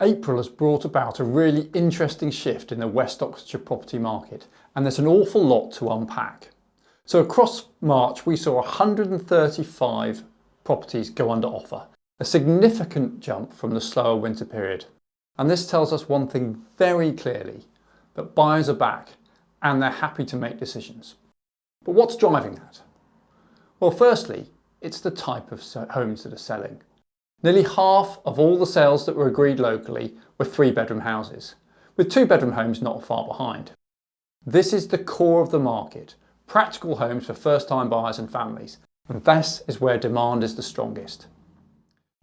April has brought about a really interesting shift in the West Oxfordshire property market, and there's an awful lot to unpack. So across March we saw 135 properties go under offer, a significant jump from the slower winter period. And this tells us one thing very clearly, that buyers are back and they're happy to make decisions. But what's driving that? Well, firstly, it's the type of homes that are selling. Nearly half of all the sales that were agreed locally were 3-bedroom houses, with 2-bedroom homes not far behind. This is the core of the market, practical homes for first-time buyers and families, and this is where demand is the strongest.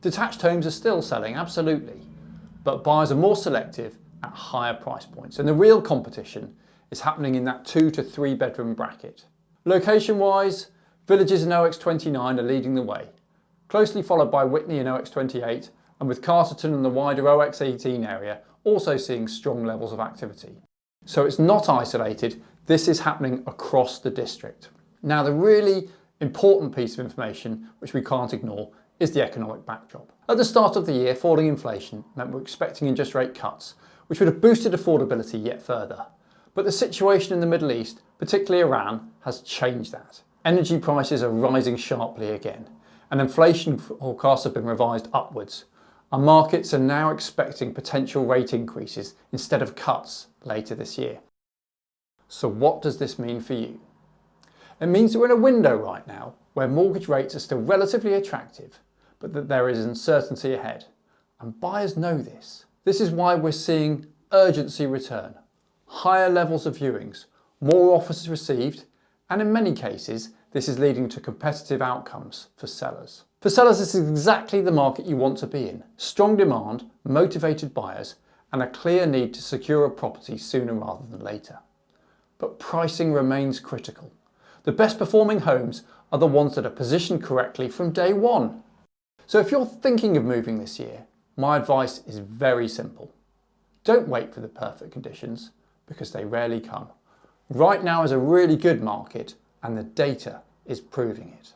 Detached homes are still selling, absolutely, but buyers are more selective at higher price points, and the real competition is happening in that 2 to 3 bedroom bracket. Location-wise, villages in OX29 are leading the way, closely followed by Witney in OX28, and with Carterton and the wider OX18 area also seeing strong levels of activity. So it's not isolated, this is happening across the district. Now, the really important piece of information, which we can't ignore, is the economic backdrop. At the start of the year, falling inflation meant we're expecting interest rate cuts, which would have boosted affordability yet further. But the situation in the Middle East, particularly Iran, has changed that. Energy prices are rising sharply again, and inflation forecasts have been revised upwards. Our markets are now expecting potential rate increases instead of cuts later this year. So what does this mean for you? It means that we're in a window right now where mortgage rates are still relatively attractive, but that there is uncertainty ahead. And buyers know this. This is why we're seeing urgency return, higher levels of viewings, more offers received, and in many cases, this is leading to competitive outcomes for sellers. For sellers, this is exactly the market you want to be in. Strong demand, motivated buyers, and a clear need to secure a property sooner rather than later. But pricing remains critical. The best performing homes are the ones that are positioned correctly from day one. So if you're thinking of moving this year, my advice is very simple. Don't wait for the perfect conditions, because they rarely come. Right now is a really good market, and the data is proving it.